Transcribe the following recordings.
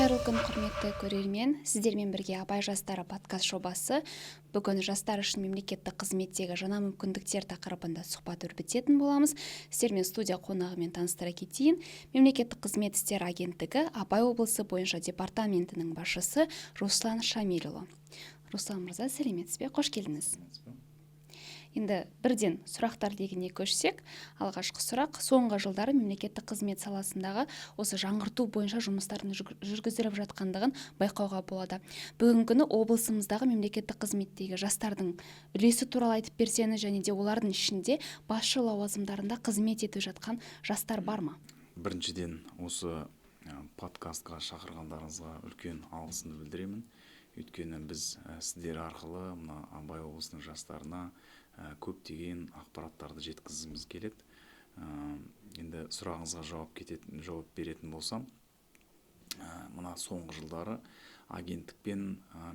Қайырлы күн, құрметті көрермен. Сіздермен бірге Абай жастары подкаст жобасы бүгін жастар үшін мемлекеттік қызметтегі жаңа мүмкіндіктер тақырыбында сұхбат өрбітетін боламыз. Сіздермен студия қонағымен таныстыра кетейін. Мемлекеттік қызмет істері агенттігі Абай облысы бойынша департаментінің басшысы Руслан Шамилұлы. Руслан мырза, сәлеметсіз бе? Қош келдіңіз. Енді бірден сұрақтар легіне көшсек, алғашқы сұрақ: соңғы жылдары мемлекеттік қызмет саласындағы осы жаңғырту бойынша жұмыстардың жүргізіліп жатқандығын байқауға болады. Бүгінгі күні облысымыздағы мемлекеттік қызметтегі жастардың үлесі туралы айтып берсеңіз, және де олардың ішінде басшы лауазымдарында қызмет етіп жатқан жастар бар ма? Біріншіден осы подкастқа шақырғандарыңызға үлкен алғысымды білдіремін. Өйткені біз сіздер арқылы мына Абай облысының жастарына көптеген ақпараттарды жеткізгіміз келеді. Енді сұрағыңызға жауап беретін болсам, мына соңғы жылдары агенттікпен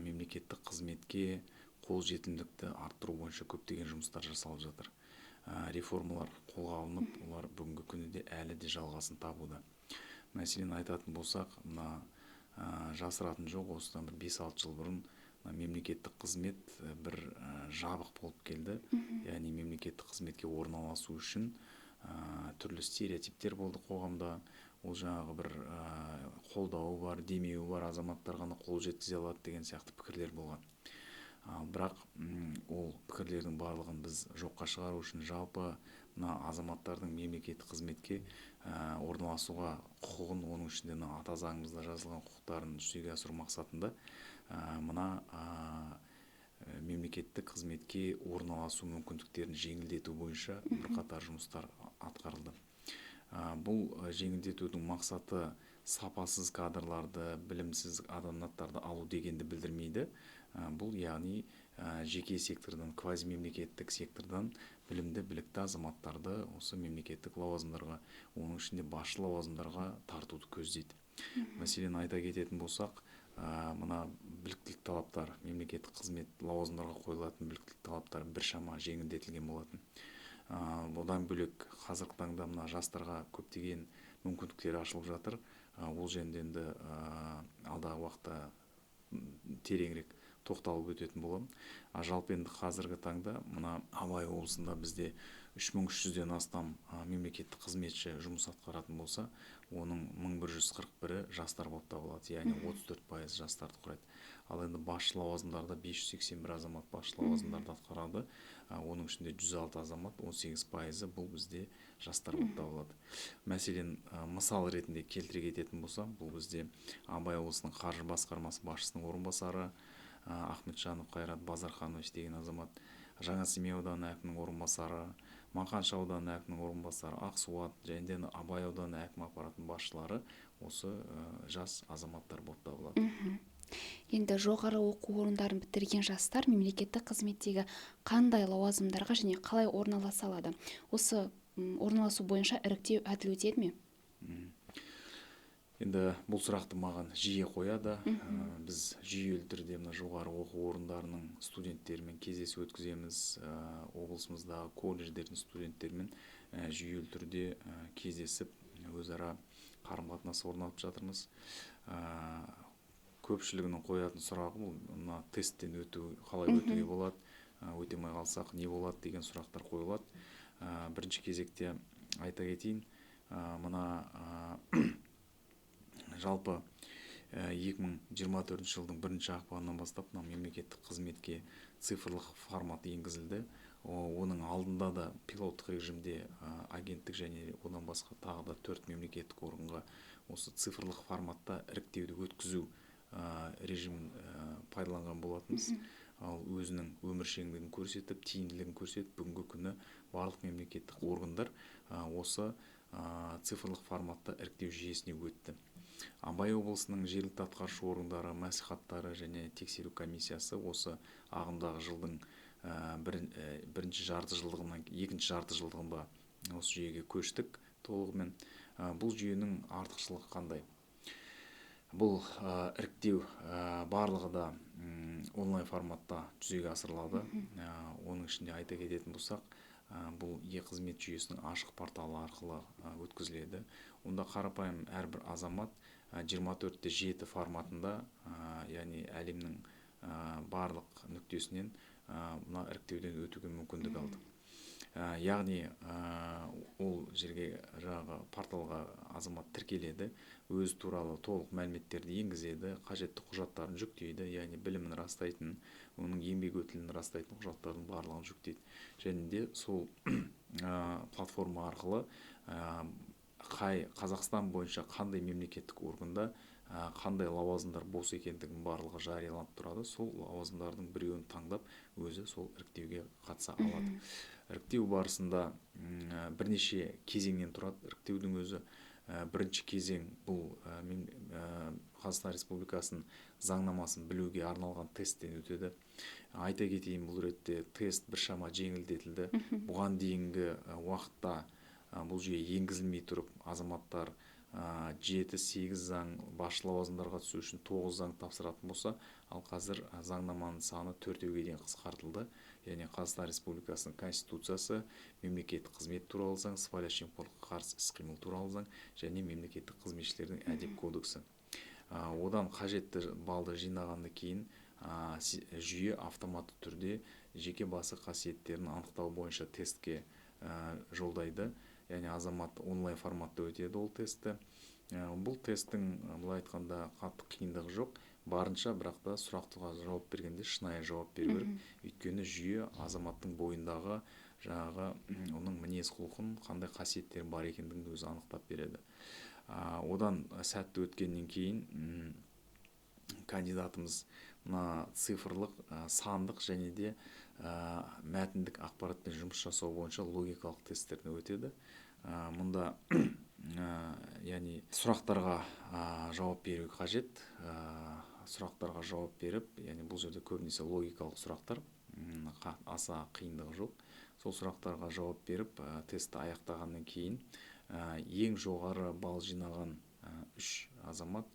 мемлекеттік қызметке қолжетімділікті арттыру бойынша көптеген жұмыстар жасалып жатыр. Реформалар қолға алынып, олар бүгінгі күні әлі де жалғасын табуда. Мәселен айтатын болсақ, мына жасыратын жоқ, осыдан бір 5-6 жыл бұрын мемлекеттік қызмет бір жабық болып келді. Яғни мемлекеттік қызметке орналасу үшін түрлі стереотиптер болды қоғамда. Ол жаңағы бір қолдауы бар, демеуі бар азаматтар ғана қол жеткізе алады деген сияқты пікірлер болған. Бірақ ол пікірлердің барлығын біз жоққа шығару үшін жалпы мына азаматтардың мемлекеттік қызметке орналасуға құқығын, оның ішінде ата заңымызда жазылған құқықтарын жүзеге асыру мақсатында мына мемлекеттік қызметке орналасу мүмкіндіктерін жеңілдету бойынша бірқатар жұмыстар атқарылды. Бұл жеңілдетудің мақсаты сапасыз кадрларды, білімсіз адамдарды алу дегенді білдірмейді. Бұл яғни жеке сектордан, квазимемлекеттік сектордан білімді, білікті азаматтарды осы мемлекеттік лауазымдарға, оның ішінде басшы лауазымдарға тартуды көздейді. Мәселен, айта кететін болсақ, мына біліктілік талаптар, мемлекеттік қызмет лауазымдарға қойылатын біліктілік талаптар біршама жеңілдетілген болатын. Одан бөлек қазіргі таңда мына жастарға көптеген мүмкіндіктер ашылып жатыр. Ол жөнінде енді алдағы уақытта тереңірек тоқталып өтетін боламын. Жалпы енді қазіргі таңда мына Абай облысында бізде 3300-ден астам мемлекеттік қызметші жұмыс атқаратын болса, оның 1141-і жастар болып табылады, яғни 34% жастарды құрайды. Ал енді басшы лауазымдарда 581 азамат басшы лауазымдарды атқарады. Оның ішінде 106 азамат, 18% бұл бізде жастар болып табылады. Мәселен, мысал ретінде келтіре кететін болсам, бұл бізде Абай облысының қаржы басқармасы басшысының орынбасары Ахметжанов Қайрат Базарханович деген азамат, Жаңасемей ауданы әкімінің орынбасары, Мақаншы ауданы әкімінің орынбасары, Ақсуат және де Абай ауданы әкім аппаратының басшылары осы жас азаматтар болып табылады. Енді жоғары оқу орындарын бітірген жастар мемлекеттік қызметтегі қандай лауазымдарға және қалай орналаса алады? Осы орналасу бойынша іріктеу әділ өтеді ме? Енді бұл сұрақты маған жиі қояды. Біз жүйелі түрде жоғары оқу орындарының студенттерімен кездесу өткіземіз. Облысымыздағы колледждердің студенттерімен жүйелі түрде кездесіп, өзара қарым-қатынас орнатып жатырмыз. Көпшілігінің қоятын сұрағы бұл мына тесттен қалай өтуге болады, өте алмай қалсақ не болады деген сұрақтар қойылады. Бірінші кезекте айта кетейін, мына жалпы 2024 жылдың 1 ақпанынан бастап мемлекеттік қызметке цифрлық формат енгізілді. Оның алдында да пилоттық режимде агенттік және одан басқа тағы да 4 мемлекеттік органға осы цифрлық форматта іріктеуді өткізу режимін пайдаланған болатынбыз. Ал өзінің өміршеңдігін көрсетіп, тиімділігін көрсетіп, бүгінгі күні барлық мемлекеттік органдар осы цифрлық форматта іріктеу жүйесіне өтті. Абай облысының жергілікті атқарушы органдары, мәслихаттары және тексеру комиссиясы осы ағымдағы жылдың екінші жарты жылдығында осы жүйеге көштік толығымен. Бұл жүйенің артықшылығы қандай? Бұл іріктеу барлығы да онлайн форматта жүзеге асырылады. Оның ішінде айта кететін болсақ, бұл e-қызмет жүйесінің ашық порталы арқылы өткізіледі. Онда қарапайым әрбір азамат 24/7 форматында, яғни әлемнің барлық нүктесінен мына іріктеуден өтуге мүмкіндік алды. Яғни ол жерге жаңағы порталға азамат тіркеледі, өз туралы толық мәліметтерді енгізеді, қажетті құжаттарын жүктейді, яғни білімін растайтын, оның еңбек өтілін растайтын құжаттардың барлығын жүктейді. Және де сол платформа арқылы Қазақстан бойынша қандай мемлекеттік органда қандай лауазымдар бос екендігін барлығы жарияланып тұрады. Сол лауазымдардың біреуін таңдап өзі сол іріктеуге қатыса алады. Іріктеу барысында бірнеше кезеңнен тұрады. Іріктеудің өзі бірінші кезең бұл Қазақстан Республикасының заңнамасын білуге арналған тесттен өтеді. Айта кетейін, бұл ретте тест біршама жеңілдетілді. Бұған дейінгі уақытта бұл жүйе енгізілмей тұрып, азаматтар 7-8 заң, басшы лауазымдарға түсу үшін 9 заң тапсыратын болса, ал қазір заңнаманың саны 4-ге дейін қысқартылды. Яғни Қазақстан Республикасының Конституциясы, мемлекеттік қызмет туралы заң, сыбайлас жемқорлыққа қарсы іс-қимыл туралы заң және мемлекеттік қызметшілердің әдеп кодексі. Одан қажетті балды жинағаннан кейін жүйе автоматты түрде жеке басы қасиеттерін анықтау бойынша тестке жолдайды. Яғни азамат онлайн форматта өтеді ол тестті. Бұл тесттің былай айтқанда қатты қиындығы жоқ. Барынша, бірақ та сұрақтарға жауап бергенде шынайы жауап беру керек. Өйткені жүйе азаматтың бойындағы жаңағы оның мінез құлқын, қандай қасиеттері бар екендігін өзі анықтап береді. Одан сәтті өткеннен кейін кандидатымыз мына цифрлық, сандық және де мәтіндік ақпаратпен жұмыс жасау бойынша логикалық тесттерден өтеді. Мұнда яғни сұрақтарға жауап беру қажет. Сұрақтарға жауап беріп, яғни бұл жерде көбінесе логикалық сұрақтар, аса қиындығы жоқ. Сол сұрақтарға жауап беріп, тестті аяқтағаннан кейін ең жоғары балл жинаған 3 азамат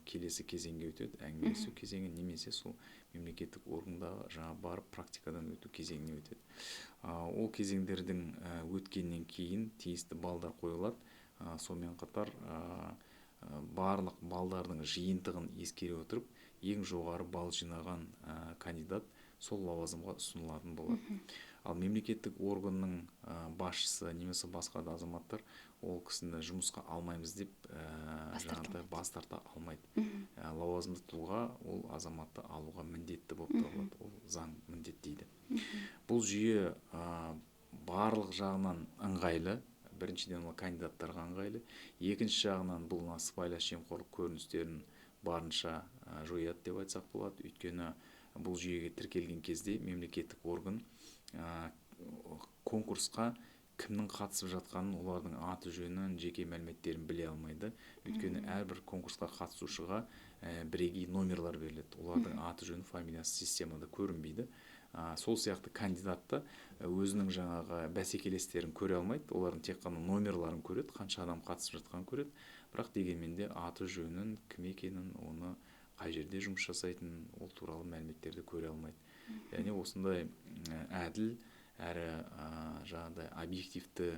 келесі кезеңге өтеді, әңгімелесу кезеңі, немесе сол мемлекеттік органда барып практикадан өту кезеңіне өтеді. Ол кезеңдердің өткеннен кейін тиісті балдар қойылады. Сонымен қатар барлық балдардың жиынтығын ескере отырып, ең жоғары балл жинаған кандидат сол лауазымға ұсынылатын болады. Ал мемлекеттік органның басшысы немесе басқа да азаматтар ол кісіні жұмысқа алмаймыз деп бас тарта алмайды. Лауазымды тұлға ол азаматты алуға міндетті болып табылады. Ол заң міндеттейді. Бұл жүйе барлық жағынан ыңғайлы. Біріншіден ол кандидаттарға ыңғайлы. Екінші жағынан бұл сыбайлас жемқорлық көріністерін барынша жояды деп айтсақ болады. Өйткені бұл жүйеге тіркелген кезде мемлекеттік орган конкурсқа кімнің қатысып жатқанын, олардың аты жөнін, жеке мәліметтерін біле алмайды. Өйткені әрбір конкурсқа қатысушыға бірегей номерлар беріледі. Олардың аты жөні, фамилиясы системада көрінбейді. Сол сияқты кандидатты өзінің жаңағы бәсекелестерін көре алмайды. Олардың тек қана номерларын көреді, қанша адам қатысып жатқанын көреді. Бірақ дегенмен де аты жөнін, кім екенін, оны қай жерде жұмыс жасайтынын, ол туралы мәліметтерді көре алмайды. Яғни осындай әділ әрі жаңағыдай объективті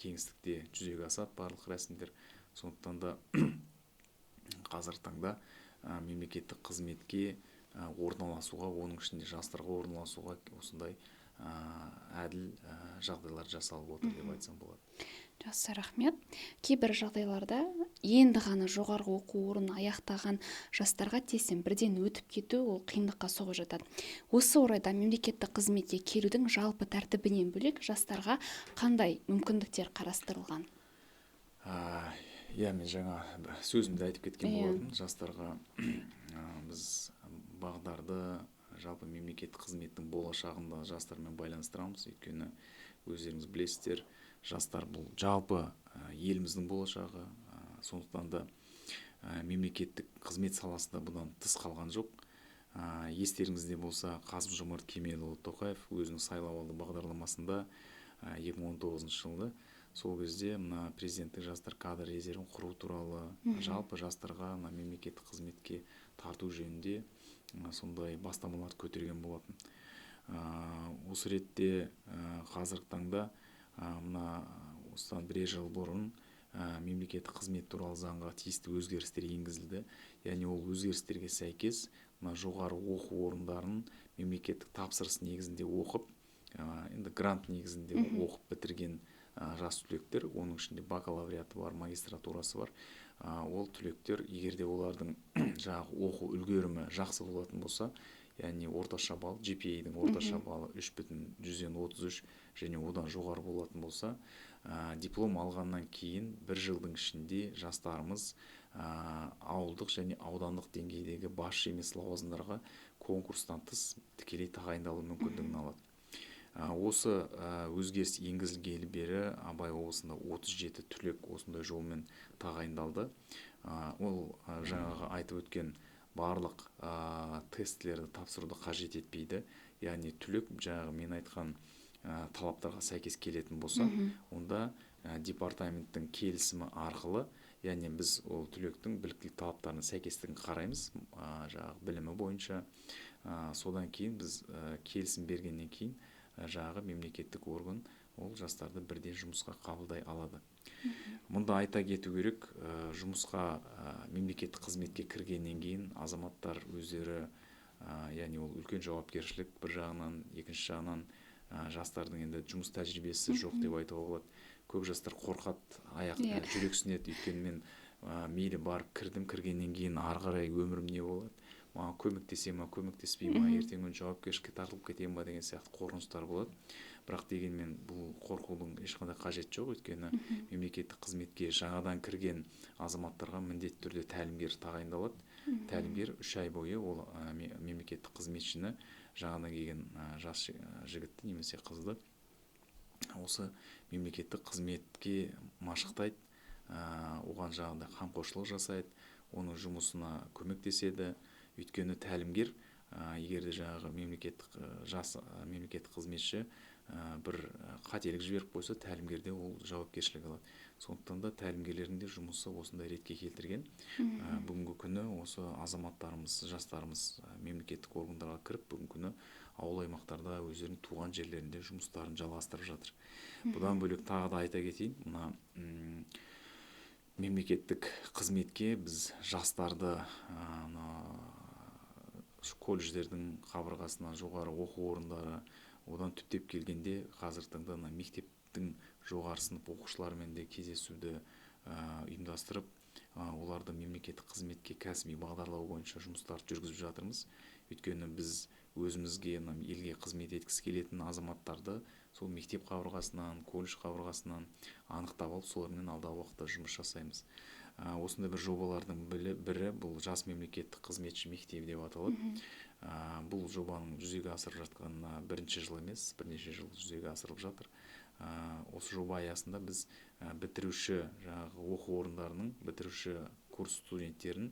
кеңістікте жүзеге асады барлық рәсімдер. Сондықтан да қазіргі таңда мемлекеттік қызметке орналасуға, оның ішінде жастарға орналасуға осындай әділ жағдайлар жасалып отыр деп айтсам болады. Жақсы, рахмет. Кейбір жағдайларда енді ғана жоғарғы оқу орнын аяқтаған жастарға тесттен бірден өтіп кету ол қиындыққа соғып жатады. Осы орайда мемлекеттік қызметке келудің жалпы тәртібінен бөлек жастарға қандай мүмкіндіктер қарастырылған? Мен жаңа сөзімді айтып кеткен болатын. Жастарға біз бағдарды жалпы мемлекеттік қызметтің болашағында жастармен байланыстырамыз. Өйткені өздеріңіз білесіздер, жастар бұл жалпы еліміздің болашағы. Сондықтан да мемлекеттік қызмет саласында бұдан тыс қалған жоқ. Естеріңізде болса, Қасым-Жомарт Кемелұлы Тоқаев өзінің сайлауалды бағдарламасында 2019 жылда сол кезде мына президенттік жастар кадр резервін құру туралы, жалпы жастарға мемлекеттік қызметке тарту жөнінде сондай бастамаларды көтерген болатын. Осы ретте қазіргі таңда мына осыдан бірер жыл бұрын мемлекеттік қызмет туралы заңға тиісті өзгерістер енгізілді. Яғни ол өзгерістерге сәйкес мына жоғары оқу орындарын мемлекеттік тапсырыс негізінде оқып, енді грант негізінде оқып бітірген жас түлектер, оның ішінде бакалавриаты бар, магистратурасы бар, ол түлектер, егерде олардың жаңағы оқу үлгерімі жақсы болатын болса, яғни орташа балл, GPA-дің орташа баллы 3,33 және одан жоғары болатын болса, диплом алғаннан кейін бір жылдың ішінде жастарымыз ауылдық және аудандық деңгейдегі басшы емес лауазымдарға конкурстан тыс тікелей тағайындалу мүмкіндігін алады. Осы өзгеріс енгізілгелі бері Абай облысында 37 түлек осындай жолмен тағайындалды. Ол жаңағы айтып өткен барлық тестілерді тапсыруды қажет етпейді. Яғни түлек жаңағы мен айтқан талаптарға сәйкес келетін болса, онда департаменттің келісімі арқылы, яғни біз ол түлектің біліктілік талаптарына сәйкестігін қараймыз, жаңағы білімі бойынша. Содан кейін біз келісім бергеннен кейін жаңағы мемлекеттік орган ол жастарды бірден жұмысқа қабылдай алады. Мұнда айта кету керек, жұмысқа мемлекеттік қызметке кіргеннен кейін азаматтар өздері, яғни ол үлкен жауапкершілік бір жағынан, екінші жағынан жастардың енді жұмыс тәжірибесі жоқ деп айтуға болады. Көп жастар қорқады, жүрексінеді, өйткені мен мейлі барып кірдім, кіргеннен кейін ары қарай өмірім не болады, маған көмектесе ма, көмектеспей ма, ертең күні жауапкершілікке тартылып кетемін ба деген сияқты қорқыныштар болады. Бірақ дегенмен бұл қорқудың ешқандай қажеті жоқ, өйткені мемлекеттік қызметке жаңадан кірген азаматтарға міндетті түрде тәлімгер тағайындалады. Тәлімгер 3 ай бойы ол мемлекеттік қызметшіні, жаңадан келген жас жігітті немесе қызды осы мемлекеттік қызметке машықтайды, оған жаңағыдай қамқоршылық жасайды, оның жұмысына көмектеседі. Өйткені тәлімгер, егерде жаңағы мемлекеттік қызметші бір қателік жіберіп қойса, тәлімгерде ол жауапкершілік алады. Сондықтан да тәлімгерлердің де жұмысы осындай ретке келтірген. Бүгінгі күні осы азаматтарымыз, жастарымыз мемлекеттік органдарға кіріп, бүгінгі күні ауыл аймақтарда өздерінің туған жерлерінде жұмыстарын жалғастырып жатыр. Бұдан бөлек тағы да айта кетейін, мына мемлекеттік қызметке біз жастарды колледждердің қабырғасына, жоғары оқу орындары, одан түптеп келгенде қазіргі таңда мектептің жоғары сынып оқушыларымен де кездесуді ұйымдастырып, оларды мемлекеттік қызметке кәсіби бағдарлау бойынша жұмыстарды жүргізіп жатырмыз. Өйткені біз өзімізге, елге қызмет еткісі келетін азаматтарды сол мектеп қабырғасынан, колледж қабырғасынан анықтап алып, солармен алдағы уақытта жұмыс жасаймыз. Осындай бір жобалардың бірі бұл жас мемлекеттік қызметші мектебі деп аталады. Бұл жобаның жүзеге асырып жатқанына бірінші жыл емес, бірнеше жыл жүзеге асырылып жатыр. Осы жоба аясында біз бітіруші жаңағы оқу орындарының бітіруші курс студенттерін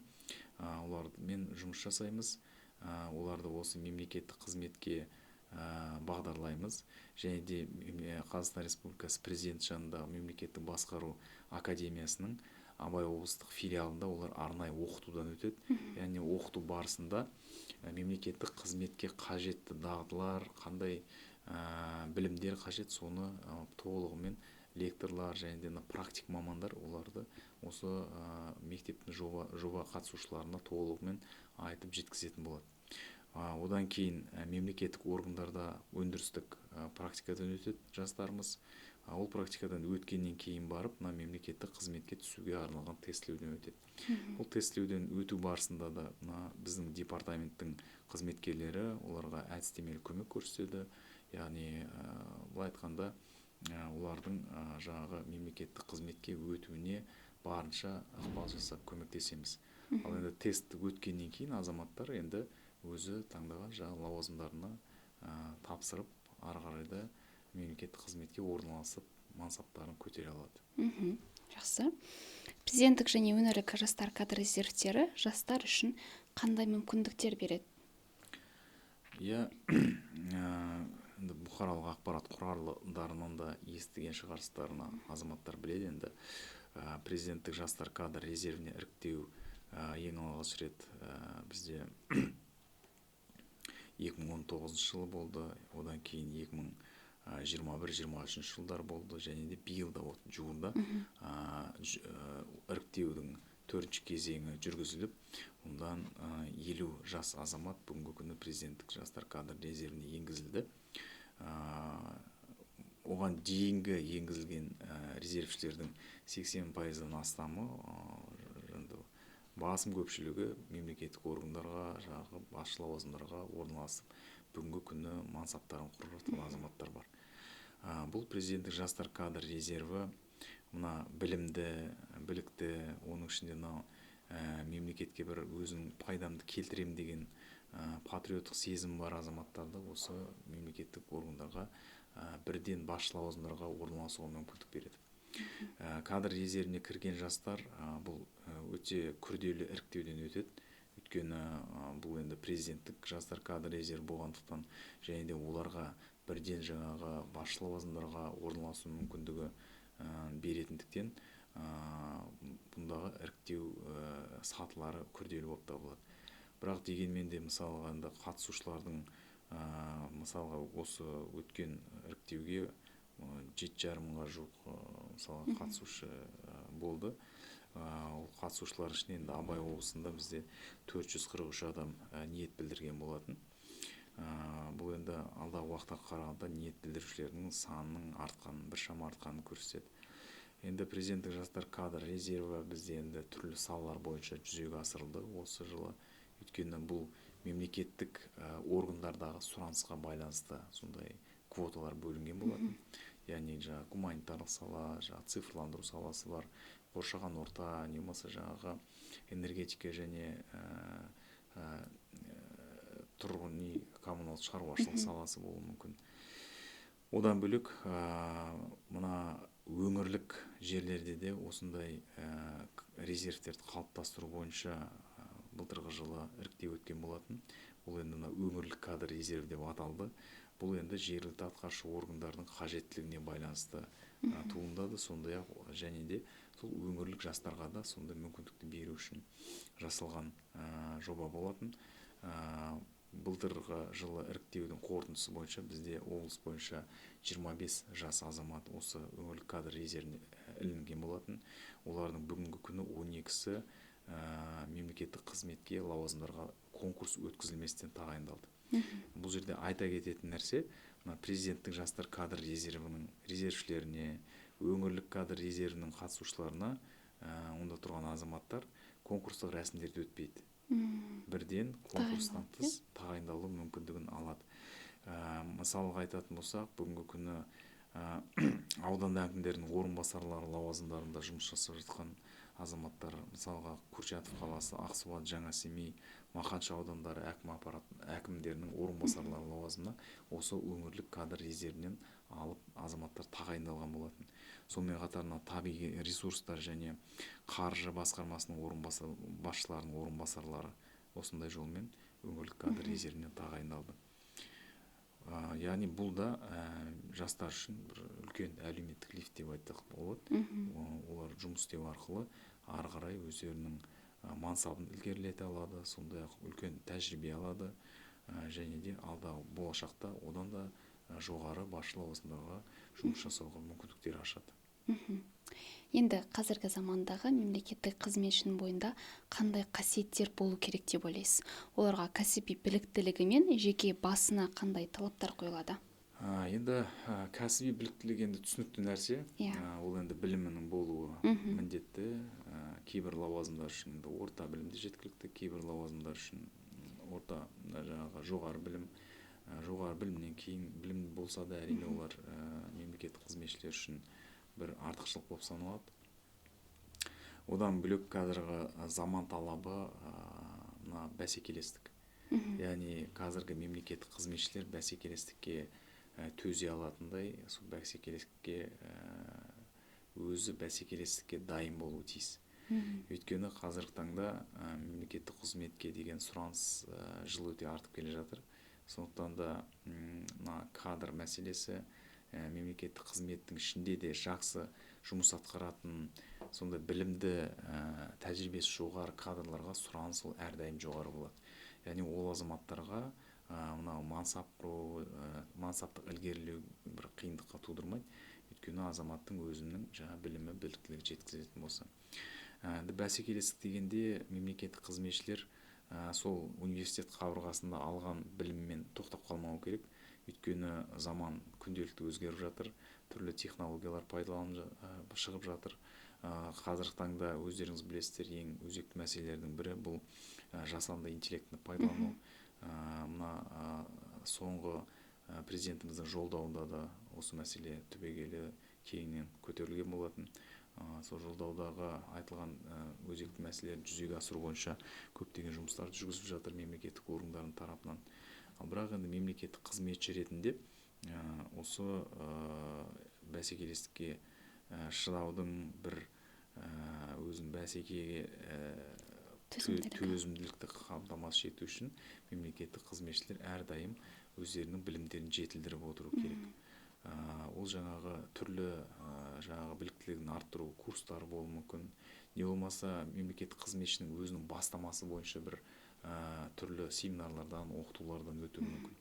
олармен жұмыс жасаймыз. Оларды осы мемлекеттік қызметке бағдарлаймыз. Және де Қазақстан Республикасы президент жанындағы мемлекеттік басқару академиясының Абай облыстық филиалында олар арнайы оқытудан өтеді. Яғни оқыту барысында мемлекеттік қызметке қажетті дағдылар, қандай білімдер қажет, соны толығымен лекторлар және де практик мамандар оларды осы мектептің жоба қатысушыларына толығымен айтып жеткізетін болады. Одан кейін мемлекеттік органдарда өндірістік практикадан өтеді жастарымыз. Ол практикадан өткеннен кейін барып, мемлекеттік қызметке түсуге арналған тестілеуден өтеді. Бұл тестілеуден өту барысында да біздің департаменттің қызметкерлері оларға әдістемелік көмек көрсетеді. Яғни былай айтқанда олардың жаңағы мемлекеттік қызметке өтуіне барынша ықпал жасап көмектесеміз. Ал енді тест өткеннен кейін азаматтар енді өзі таңдаған жаңағы лауазымдарына тапсырып, ары қарайда мемлекеттік қызметке орналасып, мансаптарын көтере алады. Жақсы. Президенттік және өңірлік жастар кадр резервтері жастар үшін қандай мүмкіндіктер береді? Бұқаралық ақпарат құралдарынан да естіген шығарсыздар, азаматтар біледі. Енді президенттік жастар кадр резервіне іріктеу ең алғаш рет бізде 2019 жылы болды, одан кейін 2021-2023 жылдар болды, және де биыл да жуырда іріктеудің 4-ші кезеңі жүргізіліп, ондан 50 жас азамат бүгінгі күні президенттік жастар кадр резервіне енгізілді. Оған дейінгі енгізілген резервшілердің 80%-дан астамы, басым көпшілігі мемлекеттік органдарға, жаңағы басшы лауазымдарға орналасып, бүгінгі күні мансаптарын құрып жатқан азаматтар бар. Бұл президенттік жастар кадр резерві мына білімді, білікті, оның ішінде мемлекетке бір өзінің пайдамды келтірем деген патриоттық сезім бар азаматтарды осы мемлекеттік органдарға бірден басшы лауазымдарға орналасуға мүмкіндік береді. Кадр резервіне кірген жастар бұл өте күрделі іріктеуден өтеді. Өйткені бұл енді президенттік жастар кадр резерві болғандықтан, және де оларға бірден жаңағы басшы лауазымдарға орналасу мүмкіндігі беретіндіктен бұндағы іріктеу сатылары күрделі болып табылады. Бірақ дегенмен де мысалға қатысушылардың мысалға осы өткен іріктеуге 7,5 мыңға жуық мысалға қатысушы болды. Ол қатысушылар ішінен Абай облысында бізде 443 адам ниет білдірген болатын. Бұл енді алдағы уақытқа қарағанда ниет білдірушілердің санының артқанын, біршама артқанын көрсетеді. Енді президенттік жастар кадр резерві бізде енді түрлі салалар бойынша жүзеге асырылды осы жылы. Өйткені бұл мемлекеттік органдардағы сұранысқа байланысты сондай квоталар бөлінген болатын. Яғни гуманитарлық сала, цифрландыру саласы бар, қоршаған орта, немесе энергетика және тұрғын үй коммуналдық шаруашылық саласы болуы мүмкін. Одан бөлек мына өңірлік жерлерде де осындай резервтерді қалыптастыру бойынша былтырғы жылы іріктеу өткен болатын. Бұл енді өңірлік кадр резерві деп аталды. Бұл енді жергілікті атқарушы органдардың қажеттілігіне байланысты туындады. Сондай-ақ және де сол өңірлік жастарға да сондай мүмкіндікті беру үшін жасалған жоба болатын. Былтырғы жылы іріктеудің қорытындысы бойынша бізде облыс бойынша 25 жас азамат осы өңірлік кадр резервіне ілінген болатын. Олардың бүгінгі күні 12-сі мемлекеттік қызметке, лауазымдарға конкурс өткізілместен тағайындалды. Бұл жерде айта кететін нәрсе, президенттік жастар кадр резервінің резервшілеріне, өңірлік кадр резервінің қатысушыларына онда тұрған азаматтар конкурстық рәсімдерді өтпейді. Бірден конкурстан тыс тағайындалу мүмкіндігін алады. Мысалға айтатын болсақ, бүгінгі күні аудан әкімдерінің орынбасарлары лауазымдарында жұмыс жасап жатқан азаматтар, мысалға Курчатов қаласы, Ақсуат, Жаңасемей, Мақаншы аудандары әкімдерінің орынбасарлары лауазымына осы өңірлік кадр резервінен алып азаматтар тағайындалған болатын. Сонымен қатар табиғи ресурстар және қаржы басқармасының басшыларының орынбасарлары осындай жолмен өңірлік кадр резервінен тағайындалды. Яғни бұл да жастар үшін бір үлкен әлеуметтік лифт деп айтсақ болады. Олар жұмыс істеу арқылы ары қарай өздерінің мансабын ілгерілете алады, сондай-ақ үлкен тәжірибе алады, және де алдағы болашақта одан да жоғары басшы лауазымдарға жұмыс жасауға мүмкіндіктер ашады. Енді қазіргі замандағы мемлекеттік қызметшінің бойында қандай қасиеттер болу керек деп ойлайсыз? Оларға кәсіби біліктілігі мен жеке басына қандай талаптар қойылады? Енді кәсіби біліктілік енді түсінікті нәрсе. Ол енді білімінің болуы міндетті. Кейбір лауазымдар үшін орта білімді жеткілікті, кейбір лауазымдар үшін жоғары білімнен кейін білім болса да әрине олар мемлекеттік қызметшілер үшін бір артықшылық болып саналады. Одан бөлек қазіргі заман талабы бәсекелестік. Яғни қазіргі мемлекеттік қызметшілер бәсекелестікке төзе алатындай, сол бәсекелестікке өзі бәсекелестікке дайын болуы тиіс. Өйткені қазіргі таңда мемлекеттік қызметке деген сұраныс жыл өте артып келе жатыр. Сондықтан да кадр мәселесі мемлекеттік қызметтің ішінде де жақсы жұмыс атқаратын, сондай білімді, тәжірибесі жоғары кадрларға сұраныс әрдайым жоғары болады. Яғни ол азаматтарға мынау мансап құру, мансаптық ілгерілеу бір қиындыққа тудырмайды. Өйткені азаматтың өзінің жаңа білімі, біліктілігі жеткізетін болса. Бәсекелестік дегенде мемлекеттік қызметшілер сол университет қабырғасында алған біліммен тоқтап қалмау керек. Өйткені заман күнделікті өзгеріп жатыр, түрлі технологиялар пайдаланып шығып жатыр. Қазіргі таңда өздеріңіз білесіздер, ең өзекті мәселелердің бірі бұл жасанды интеллектіні пайдалану. Мына соңғы президентіміздің жолдауында да осы мәселе түбегейлі кеңінен көтерілген болатын. Сол жолдаудағы айтылған өзекті мәселелерді жүзеге асыру бойынша көптеген жұмыстар жүргізіліп жатыр мемлекеттік органдардың тарапынан. Ал бірақ енді мемлекеттік қызметші ретінде осы бәсекелестікке шыдаудың бір өзінің бәсекеге төзімділікті қамтамасыз ету үшін мемлекеттік қызметшілер әрдайым өздерінің білімдерін жетілдіріп отыру керек. Ол жаңағы түрлі жаңағы біліктілігін арттыру курстары болуы мүмкін. Не болмаса мемлекеттік қызметшінің өзінің бастамасы бойынша бір түрлі семинарлардан, оқытулардан өтуі мүмкін.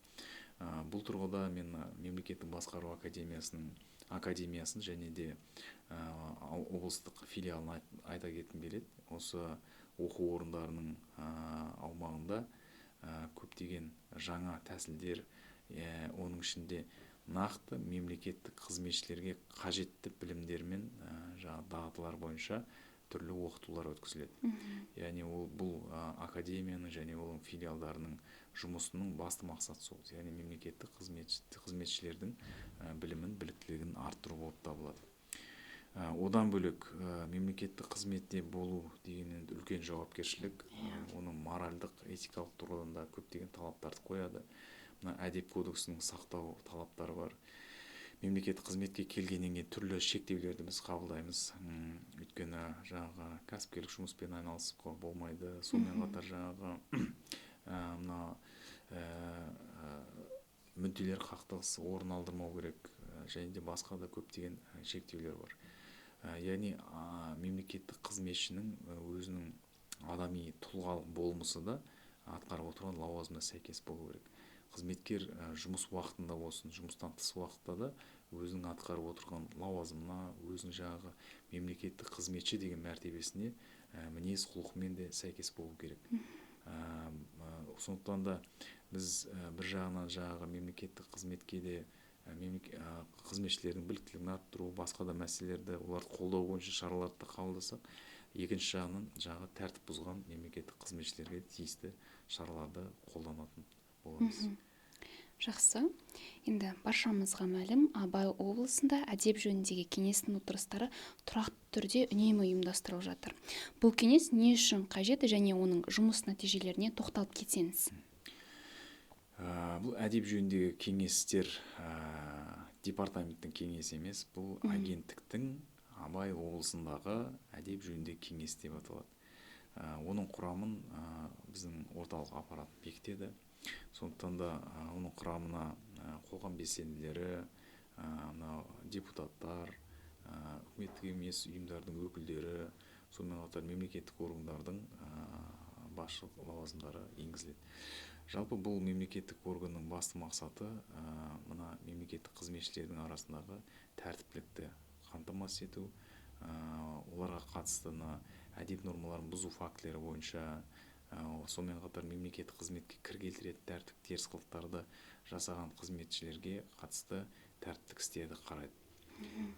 Бұл тұрғыда мен мемлекеттік басқару академиясын және де облыстық филиалын айта кеткім келеді. Осы оқу орындарының аумағында көптеген жаңа тәсілдер, оның ішінде нақты мемлекеттік қызметшілерге қажетті білімдер мен дағдылар бойынша түрлі оқытулар өткізіледі. Яғни бұл академияның және оның филиалдарының жұмысының басты мақсаты сол. Яғни мемлекеттік қызметшілердің білімін, біліктілігін арттыру болып табылады. Одан бөлек мемлекеттік қызметте болу деген үлкен жауапкершілік, оның моральдық, этикалық тұрғыдан да көптеген талаптарды қояды. Әдеп кодексінің сақтау талаптары бар. Мемлекеттік қызметке келгеннен кейін түрлі шектеулерді біз қабылдаймыз. Өйткені жаңағы кәсіпкерлік жұмыспен айналысуға болмайды. Сонымен қатар жаңағы мүдделер қақтығысы орын алдырмау керек, және де басқа да көптеген шектеулер бар. Яғни мемлекеттік қызметшінің өзінің адами тұлғалық болмысы да атқарып отырған лауазымына сәйкес болу керек. Қызметкер жұмыс уақытында болсын, жұмыстан тыс уақытта да өзінің атқарып отырған лауазымына, өзінің жаңағы мемлекеттік қызметші деген мәртебесіне мінез құлқымен де сәйкес болу керек. Сондықтан да біз бір жағынан жаңағы мемлекеттік қызметке де қызметшілердің біліктілігін арттыру, басқа да мәселелерді оларды қолдау бойынша шараларды қабылдасақ, екінші жағынан жаңағы тәртіп бұзған мемлекеттік қызметшілерге тиісті шараларды қолданатын боламыз. Жақсы. Енді баршамызға мәлім, Абай облысында әдеп жөніндегі кеңестің отырыстары тұрақты түрде үнемі ұйымдастырылып жатыр. Бұл кеңес не үшін қажет және оның жұмыс нәтижелеріне тоқталып кетсеңіз? Бұл әдеп жөніндегі кеңестер департаменттің кеңесі емес, бұл агенттіктің Абай облысындағы әдеп жөніндегі кеңес деп аталады. Оның құрамын біздің орталық аппарат бекітеді. Сондықтан да оның құрамына қоғам белсенділері, депутаттар, үкіметтік емес ұйымдардың өкілдері, сонымен қатар мемлекеттік органдардың басшылық лауазымдары енгізіледі. Жалпы бұл мемлекеттік органның басты мақсаты мына мемлекеттік қызметшілердің арасындағы тәртіптілікті қамтамасыз ету, оларға қатысты әдеп нормаларын бұзу фактілері бойынша, сонымен қатар мемлекеттік қызметке кір келтіретін тәртіп теріс қылықтарды жасаған қызметшілерге қатысты тәртіптік істерді қарайды.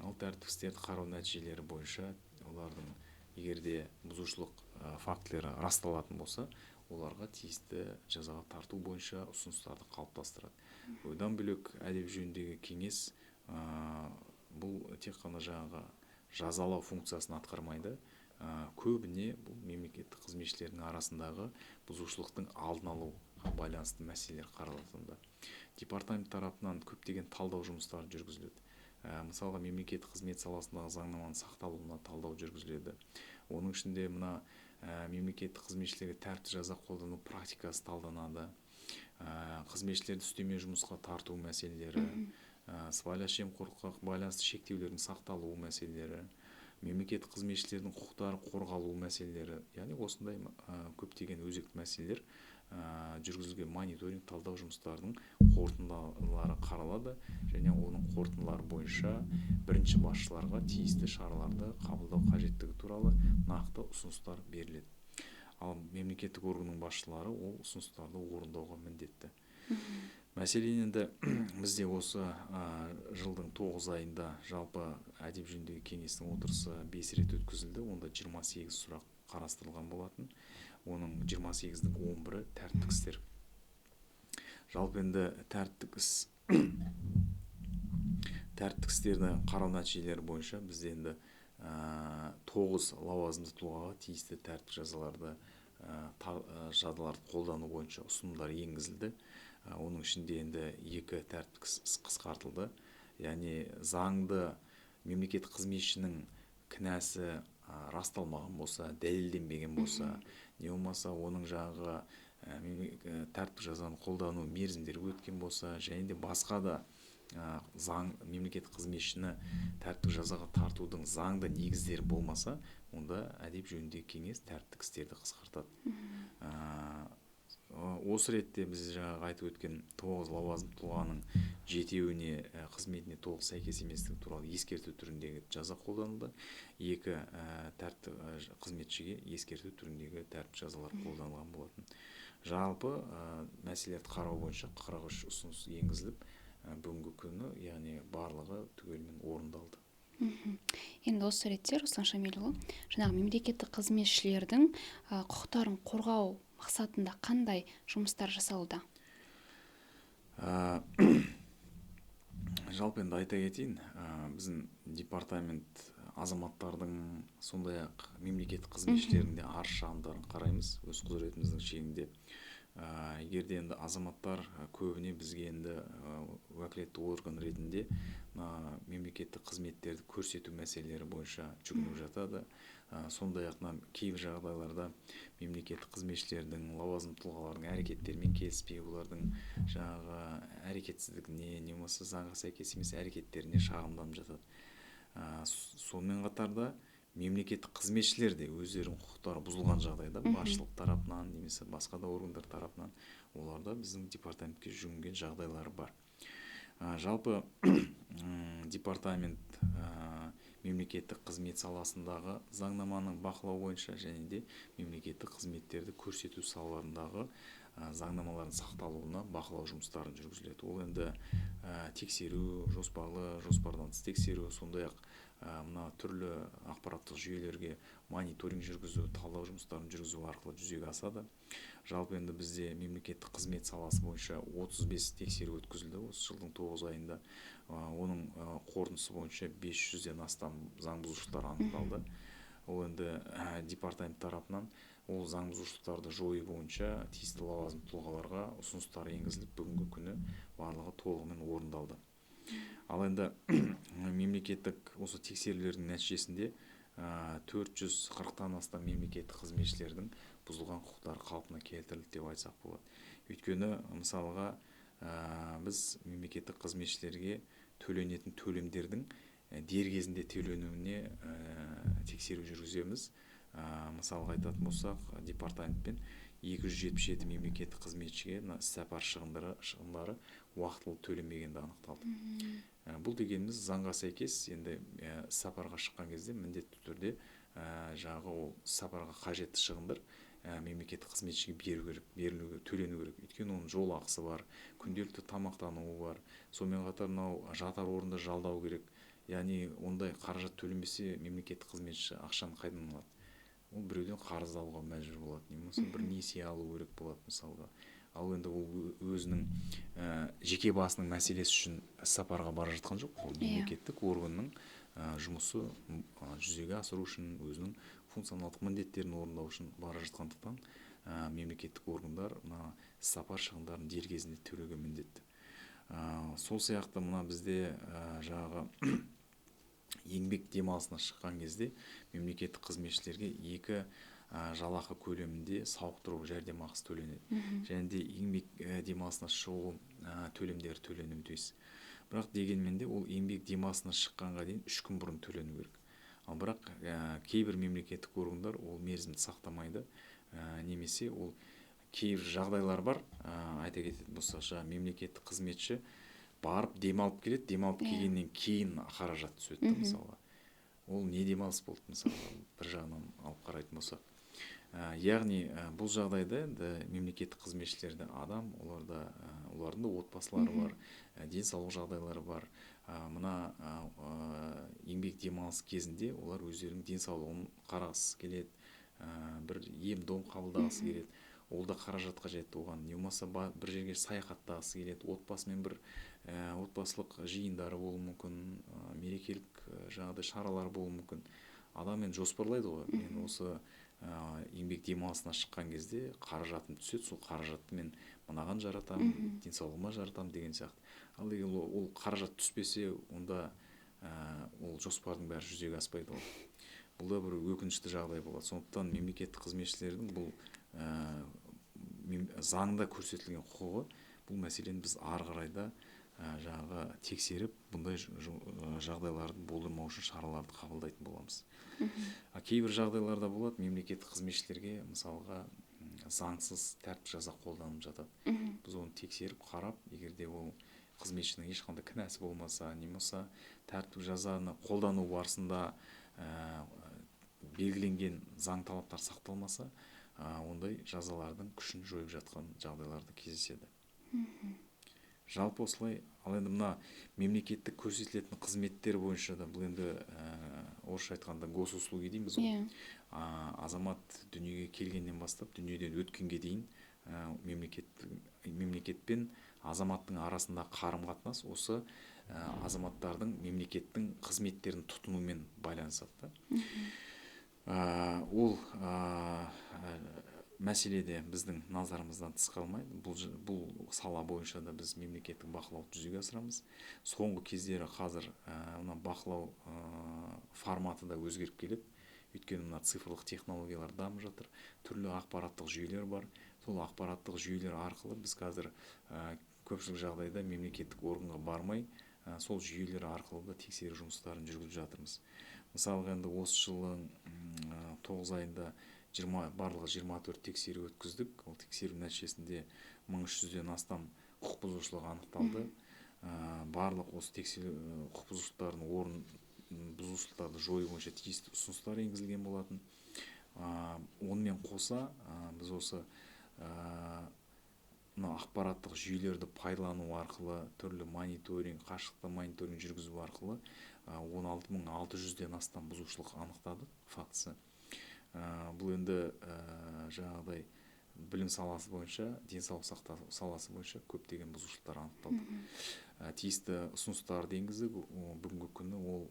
Ол тәртіптік істерді қарау нәтижелері бойынша олардың егерде бұзушылық фактілері расталатын болса, оларға тиісті жазаға тарту бойынша ұсыныстарды қалыптастырады. Одан бөлек әдеп жөніндегі кеңес бұл тек қана жаңағы жазалау функциясын атқармайды. Көбіне бұл мемлекеттік қызметшілердің арасындағы бұзушылықтың алдын алуға байланысты мәселелер қаралатында. Департамент тарапынан көптеген талдау жұмыстары жүргізіледі. Мысалға мемлекеттік қызмет саласындағы заңнаманың сақталуына талдау жүргізіледі. Оның ішінде мына мемлекеттік қызметшілерге тәртіпті жаза қолдану практикасы талданады. Қызметшілерді үстеме жұмысқа тарту мәселелері, сыбайлас жемқорлыққа байланысты шектеулердің сақталуы мәселелері, мемлекеттік қызметшілердің құқықтары қорғалу мәселелері, яғни осындай көптеген өзекті мәселелер жүргізілген мониторинг талдау жұмыстарының қорытындылары қаралады және оның қорытындылары бойынша бірінші басшыларға тиісті шараларды қабылдау қажеттігі туралы нақты ұсыныстар беріледі. Ал мемлекеттік органның басшылары ол ұсыныстарды орындауға міндетті. Мәселен енді бізде осы жылдың 9 айында жалпы әдеп жөніндегі кеңестің отырысы 5 рет өткізілді. Онда 28 сұрақ қарастырылған болатын. Оның 28-дің 11-і тәртіптік істер. Жалпы енді тәртіптік істерді қарау нәтижелері бойынша бізде енді 9 лауазымды тұлғаға тиісті тәртіптік жазаларды қолдану бойынша ұсынымдар енгізілді. Оның ішінде енді 2 тәртіптік іс қысқартылды. Яғни заңды мемлекеттік қызметшінің кінәсі расталмаған болса, дәлелденбеген болса, не болмаса оның жағы тәртіптік жазаны қолдану мерзімдері өткен болса, және де басқа да заң мемлекеттік қызметшіні тәртіптік жазаға тартудың заңды негіздері болмаса, онда әдеп жөніндегі кеңес тәртіптік істерді қысқартады. Осы ретте біз жаңағы айтып өткен 9 лауазымды тұлғаның 7-еуіне қызметіне толық сәйкес еместігі туралы ескерту түріндегі жаза қолданылды. 2 тәртіптік қызметшіге ескерту түріндегі тәртіптік жазалар қолданылған болатын. Жалпы мәселелерді қарау бойынша 43 ұсыныс енгізіліп, бүгінгі күні, яғни барлығы түгелімен орындалды. Енді осы ретте Руслан Шамилұлы, жаңағы мемлекеттік қызметшілердің құқықтарын қорғау мақсатында қандай жұмыстар жасалуда? Жалпы енді айта кетейін, біздің департамент азаматтардың, сондай-ақ мемлекеттік қызметшілердің де арыз-шағымдарын қараймыз өз құзыретіміздің шегінде. Егерде енді азаматтар көбіне бізге енді уәкілетті орган ретінде мемлекеттік қызметтерді көрсету мәселелері бойынша жүгініп жатады. Сондай-ақ кейбір жағдайларда мемлекеттік қызметшілердің, лауазымды тұлғалардың әрекеттерімен келіспей, олардың жаңағы әрекетсіздігіне, не болмаса заңға сәйкес емес әрекеттеріне шағымданып жатады. Сонымен қатарда мемлекеттік қызметшілер де өздерінің құқықтары бұзылған жағдайда басшылық тарапынан немесе басқа да органдар тарапынан оларда біздің департаментке жүгінген жағдайлары бар. Жалпы департамент мемлекеттік қызмет саласындағы заңнаманың бақылау бойынша және де мемлекеттік қызметтерді көрсету салаларындағы заңнамалардың сақталуына бақылау жұмыстарын жүргізіледі. Ол енді тексеру, жоспардан тыс тексеру, сондай-ақ мына түрлі ақпараттық жүйелерге мониторинг жүргізу, талдау жұмыстарын жүргізу арқылы жүзеге асады. Жалпы енді бізде мемлекеттік қызмет саласы бойынша 35 тексеру өткізілді осы жылдың 9 айында. Оның қорытындысы бойынша 500-ден астам заң бұзушылықтар анықталды. Ол енді департамент тарапынан ол заң бұзушылықтарды жою бойынша тиісті лауазымды тұлғаларға ұсыныстар енгізіліп, бүгінгі күні барлығы толығымен орындалды. Ал енді мемлекеттік осы тексерулердің нәтижесінде 440-тан астам мемлекеттік қызметшілердің бұзылған құқықтары қалпына келтірілді деп айтсақ болады. Өйткені мысалға біз мемлекеттік қызметшілерге төленетін төлемдердің дер кезінде төленуіне тексеру жүргіземіз. Мысалға айтатын болсақ, департаментпен 277 мемлекеттік қызметшіге іссапар шығындары уақытылы төленбегенді анықталды. Бұл дегеніміз заңға сәйкес енді іссапарға шыққан кезде міндетті түрде жағы ол іссапарға қажетті шығындар мемлекеттік қызметшіге төлену керек. Өйткені оның жол ақысы бар, күнделікті тамақтануы бар. Сонымен қатар мынау жатар орынды жалдау керек. Яғни ондай қаражат төленбесе мемлекеттік қызметші ақшаны қайдан алады? Ол біреуден қарыз алуға мәжбүр болады, немесе бір несие алу керек болады мысалға. Ал енді ол өзінің жеке басының мәселесі үшін іссапарға бара жатқан жоқ. Ол мемлекеттік органның жұмысы жүзеге асыру үшін, өзінің функционалдық міндеттерін орындау үшін бара жатқандықтан мемлекеттік органдар іссапар шығындарын дер кезінде төлеуге міндетті. Сол сияқты мына бізде жағы еңбек демалысына шыққан кезде мемлекеттік қызметшілерге 2 жалақы көлемінде сауықтыру жәрдемақысы төленеді. Және де еңбек демалысына шығу төлемдері төленуі тиіс. Бірақ дегенмен де ол еңбек демалысына шыққанға дейін 3 күн бұрын төлену керек. Ал бірақ кейбір мемлекеттік органдар ол мерзімді сақтамайды, немесе ол кейбір жағдайлар бар, айта кететін болсақ, мемлекеттік қызметші барып демалып келеді, демалып келгеннен кейін қаражат түседі мысалға. Ол не демалыс болды мысалға, бір жағынан алып қарайтын болсақ. Яғни бұл жағдайда енді мемлекеттік қызметшілерді адам, олардың да отбасылары бар, денсаулық жағдайлары бар. Мына еңбек демалыс кезінде олар өздерінің денсаулығын қарағысы келеді, бір ем-дом қабылдағысы келеді. Ол да қаражат қажет оған. Не болмаса бір жерге саяхаттағысы келеді, отбасымен бір отбасылық жиындары болуы мүмкін, мерекелік жаңағыдай шаралар болуы мүмкін. Адам енді жоспарлайды ғой, мен осы еңбек демалысына шыққан кезде қаражатым түседі, сол қаражатты мен мынаған жаратамын, денсаулығыма жаратамын деген сияқты. Ал егер ол қаражат түспесе, онда ол жоспардың бәрі жүзеге аспайды ғой. Бұл да бір өкінішті жағдай болады. Сондықтан мемлекеттік қызметшілердің бұл заңда көрсетілген құқығы, бұл мәселені біз ары қарай да жаңағы тексеріп, бұндай жағдайларды болдырмау үшін шараларды қабылдайтын боламыз. Кейбір жағдайларда болады, мемлекеттік қызметшілерге мысалға заңсыз тәртіп жаза қолданып жатады. Біз оны тексеріп қарап, егерде ол қызметшінің ешқандай кінәсі болмаса, немесе тәртіп жазаны қолдану барысында белгіленген заң талаптар сақталмаса, ондай жазалардың күшін жойып жатқан жағдайларда кездеседі. Жалпы осылай. Ал енді мына мемлекеттік көрсетілетін қызметтер бойынша да, бұл енді орысша айтқанда госуслуги дейміз ғой. Азамат дүниеге келгеннен бастап, дүниеден өткенге дейін мемлекет пен азаматтың арасында қарым-қатынас осы азаматтардың мемлекеттің қызметтерін тұтынумен байланысады. Ол мәселеде біздің назарымыздан тыс қалмайды. Бұл сала бойынша да біз мемлекеттік бақылауды жүзеге асырамыз. Соңғы кездері қазір мына бақылау форматы да өзгеріп келеді. Өйткені мына цифрлық технологиялар дамып жатыр. Түрлі ақпараттық жүйелер бар. Сол ақпараттық жүйелер арқылы біз қазір көпшілік жағдайда мемлекеттік органға бармай, сол жүйелер арқылы да тексеру жұмыстарын жүргізіп жатырмыз. Мысалға енді осы жылың 9 айында барлығы 24 тексеру өткіздік. Ол тексеру нәтижесінде 1300-ден астам құқық бұзушылық анықталды. Барлық осы тексеру құқық бұзушылықтардың орын бұзушылықтарды жою бойынша тиісті ұсыныстар енгізілген болатын. Онымен қоса біз осы ақпараттық жүйелерді пайдалану арқылы, түрлі мониторинг, қашықтан мониторинг жүргізу арқылы 16600-ден астам бұзушылық анықтадық фактісі. Бұл енді жаңағыдай білім саласы бойынша, денсаулық сақтау саласы бойынша көптеген бұзушылықтар анықталды. Тиісті ұсыныстарды енгіздік. Бүгінгі күні ол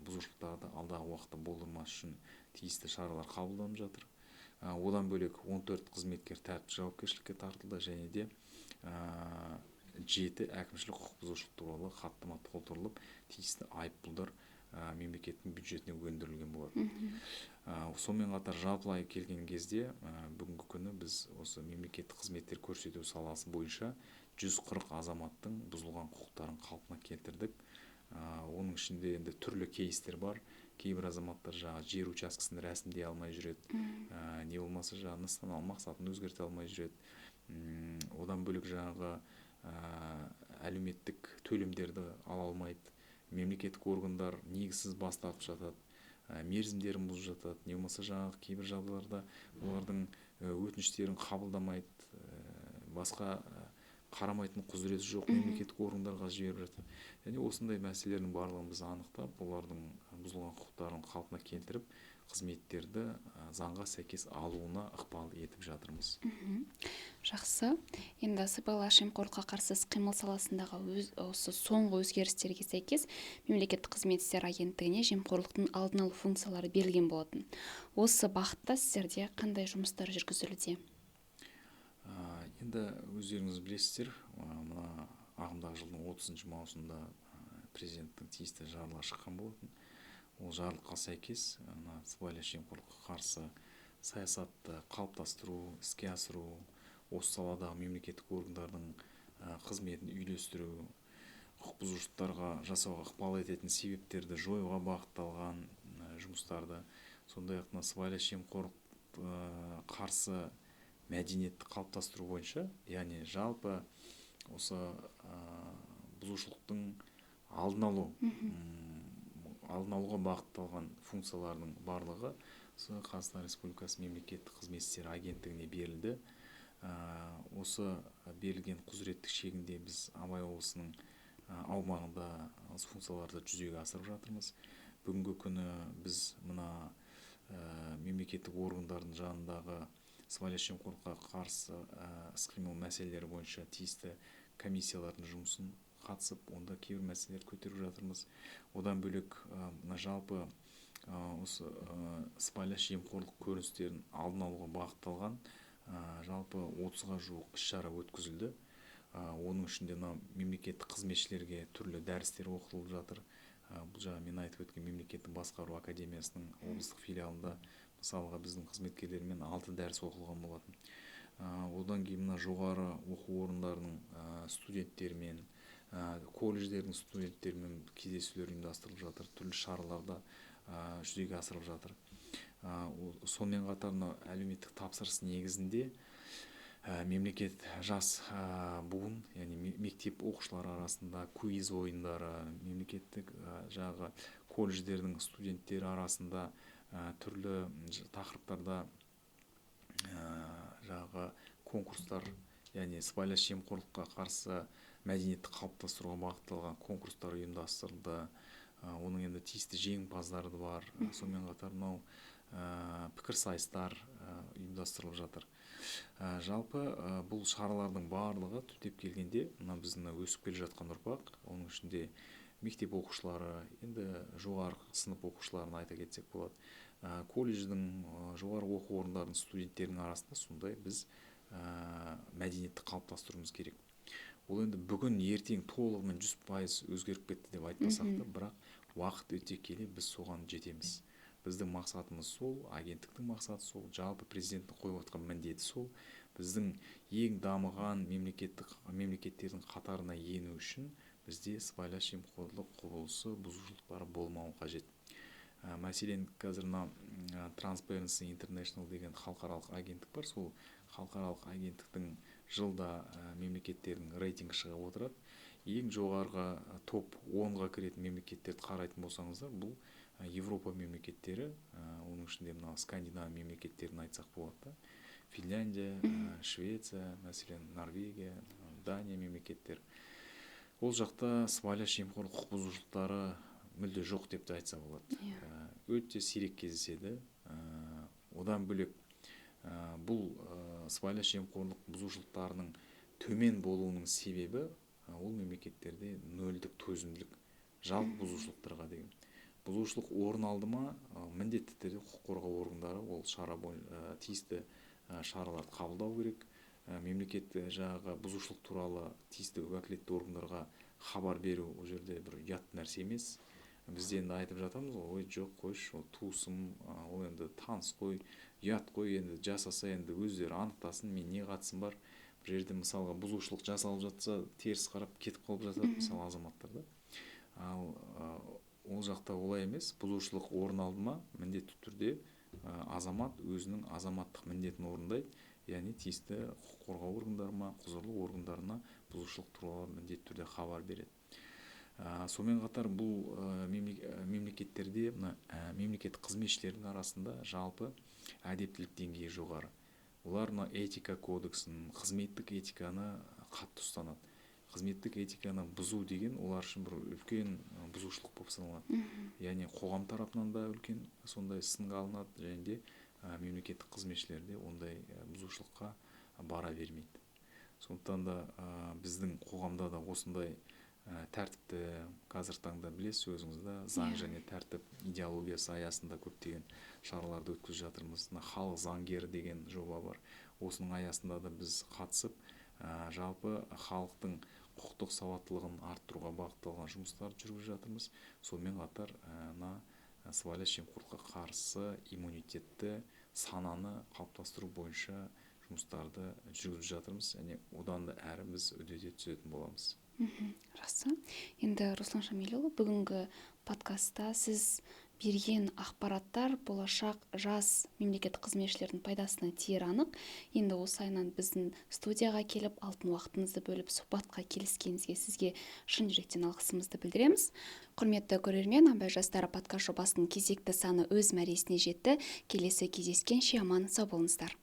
бұзушылықтарды алдағы уақытта болдырмас үшін тиісті шаралар қабылданып жатыр. Одан бөлек 14 қызметкер тәртіптік жауапкершілікке тартылды, және де 7 әкімшілік құқық бұзушылық туралы хаттама толтырылып, тиісті айыппұлдар мемлекеттің бюджетіне өндірілген болады. Сонымен қатар жалпылай келген кезде бүгінгі күні біз осы мемлекеттік қызметтер көрсету саласы бойынша 140 азаматтың бұзылған құқықтарын қалпына келтірдік. Оның ішінде енді түрлі кейстер бар. Кейбір азаматтар жер учаскесін рәсімдей алмай жүреді, не болмаса нысаналы мақсатын өзгерте алмай жүреді. Одан бөлек әлеуметтік төлемдерді ала алмайды. Мемлекеттік органдар негізсіз бас тартып жатады, мерзімдерін бұзып жатады. Не болмаса кейбір жағдайларда олардың өтініштерін қабылдамайды, басқа қарамайтын құзыреті жоқ мемлекеттік органдарға жіберіп жатыр. Және осындай мәселелердің барлығын біз анықтап, олардың бұзылған құқықтарын қалпына келтіріп, қызметтерді заңға сәйкес алуына ықпал етіп жатырмыз. Жақсы. Енді сыбайлас жемқорлыққа қарсы іс-қимыл саласындағы осы соңғы өзгерістерге сәйкес мемлекеттік қызмет істері агенттігіне жемқорлықтың алдын алу функциялары берілген болатын. Осы бағытта сіздерде қандай жұмыстар жүргізілуде? Енді өздеріңіз білесіздер, мына ағымдағы жылдың 30 маусымда президенттің тиісті жарлығы шыққан болатын. Ол жарлыққа сәйкес сыбайлас жемқорлыққа қарсы саясатты қалыптастыру, іске асыру, осы саладағы мемлекеттік органдардың қызметін үйлестіру, құқық бұзушылықтарға жасауға ықпал ететін себептерді жоюға бағытталған жұмыстарды, сондай-ақ сыбайлас жемқорлық қарсы мәдениетті қалыптастыру бойынша, яғни жалпы осы бұзушылықтың алдын алу, алдын алуға бағытталған функциялардың барлығы Қазақстан Республикасы мемлекеттік қызмет істері агенттігіне берілді. Осы берілген құзыреттік шегінде біз Абай облысының аумағында осы функцияларды жүзеге асырып жатырмыз. Бүгінгі күні біз мына мемлекеттік органдардың жанындағы сыбайлас жемқорлыққа қарсы іс-қимыл мәселелері бойынша тиісті комиссиялардың жұмысын қатысып, онда кейбір мәселелерді көтеріп жатырмыз. Одан бөлек мына жалпы осы сыбайлас жемқорлық көріністерін алдын алуға бағытталған жалпы 30-ға жуық іс-шара өткізілді. Оның ішінде мемлекеттік қызметшілерге түрлі дәрістер оқытылып жатыр. Бұл жаңа мен айтып өткен мемлекеттік басқару академиясының облыстық филиалында мысалға біздің қызметкерлермен 6 дәріс оқылған болатын. Одан кейін мына жоғары оқу орындарының студенттерімен, колледждердің студенттерімен кездесулер ұйымдастырылып жатыр, түрлі шараларда жүзеге асырылып жатыр. Сонымен қатар әлеуметтік тапсырыс негізінде мемлекет жас буын, яғни мектеп оқушылары арасында квиз ойындары, мемлекеттік жағы колледждердің студенттері арасында түрлі тақырыптарда жағы конкурстар, яғни сыбайлас жемқорлыққа қарсы мәдениетті қалыптастыруға бағытталған конкурстар ұйымдастырылды. Оның енді тиісті жеңімпаздары бар. Сонымен қатар пікірсайыстар ұйымдастырылып жатыр. Жалпы бұл шаралардың барлығы түптеп келгенде мына біздің өсіп келе жатқан ұрпақ, оның ішінде мектеп оқушылары, енді жоғары сынып оқушыларын айта кетсек болады. Колледждің, жоғары оқу орындарының студенттерінің арасында сондай біз мәдениетті қалыптастыруымыз керек. Ол енді бүгін ертең толығымен 100% өзгеріп кетті деп айтпасақ та, бірақ уақыт өте келе біз соған жетеміз. Біздің мақсатымыз сол, агенттіктің мақсаты сол, жалпы президенттің қойып отқан міндеті сол. Біздің ең дамыған мемлекеттердің қатарына ену үшін бізде сыбайлас жемқорлық құбылысы, бұзушылықтары болмауы қажет. Мәселен, қазір Transparency International деген халықаралық агенттік бар. Сол халықаралық агенттіктің жылда мемлекеттердің рейтингі шығып отырады. Ең жоғарғы топ 10-ға кіретін мемлекеттерді қарайтын болсаңыздар, бұл Европа мемлекеттері, оның ішінде Скандинав мемлекеттерін айтсақ болады. Финляндия, Швеция, мәселен Норвегия, Дания мемлекеттер. Ол жақта сыбайлас жемқорлық құқық бұзушылықтары мүлде жоқ деп те айтса болады. Өте сирек кездеседі. Одан бөлек бұл сыбайлас жемқорлық бұзушылықтарының төмен болуының себебі ол мемлекеттерде нөлдік төзімділік жалпы бұзушылықтарға деген. Бұзушылық орын алды ма, міндетті түрде құқық қорғау органдары ол тиісті шараларды қабылдау керек. Мемлекет жағы бұзушылық туралы тиісті уәкілетті органдарға хабар беру ол жерде бір ұят нәрсе емес. Бізде енді айтып жатамыз ғой, ой жоқ қойшы, ол туысым, ол енді таныс қой, ұят қой, енді жасаса енді өздері анықтасын, мен не қатысым бар. Бір жерде мысалға бұзушылық жасалып жатса, теріс қарап кетіп қалып жатады мысалы азаматтарда. Ал ол жақта олай емес, бұзушылық орын алды ма, міндетті түрде азамат өзінің азаматтық міндетін орындайды, яғни тиісті құқық қорғау органдарына, құзырлы органдарына бұзушылық туралы міндетті түрде хабар береді. Сонымен қатар бұл мемлекеттерде мемлекеттік қызметшілердің арасында жалпы әдептілік деңгейі жоғары. Олар этика кодексін, қызметтік этиканы қатты ұстанады. Қызметтік этиканы бұзу деген олар үшін бір үлкен бұзушылық болып саналады. Яғни қоғам тарапынан да үлкен сондай сынға алынады, және де мемлекеттік қызметшілерде ондай бұзушылыққа бара бермейді. Сондықтан да біздің қоғамда да осындай тәртіпті қазір таңда білесіз өзіңізді, заң және тәртіп идеологиясы аясында көптеген шараларды өткізіп жатырмыз. Халық заңгері деген жоба бар. Осының аясында да біз қатысып, жалпы халықтың құқықтық сауаттылығын арттыруға бағытталған жұмыстарды жүргізіп жатырмыз. Сонымен қатар сыбайлас жемқорлыққа қарсы иммунитетті сананы қалыптастыру бойынша жұмыстарды жүргізіп жатырмыз, және одан да әрі біз үдете түсетін боламыз. Расы. Енді Руслан Шамилұлы, бүгінгі подкастта сіз берген ақпараттар болашақ жас мемлекеттік қызметшілердің пайдасына тиер анық. Енді осы айынан біздің студияға келіп, алтын уақытыңызды бөліп сұхбатқа келіскеніңізге сізге шын жүректен алғысымызды білдіреміз. Құрметті көрермен, Абай жастары подкаст жобасының кезекті саны өз мәресіне жетті. Келесі кездескенше аман сау болыңыздар.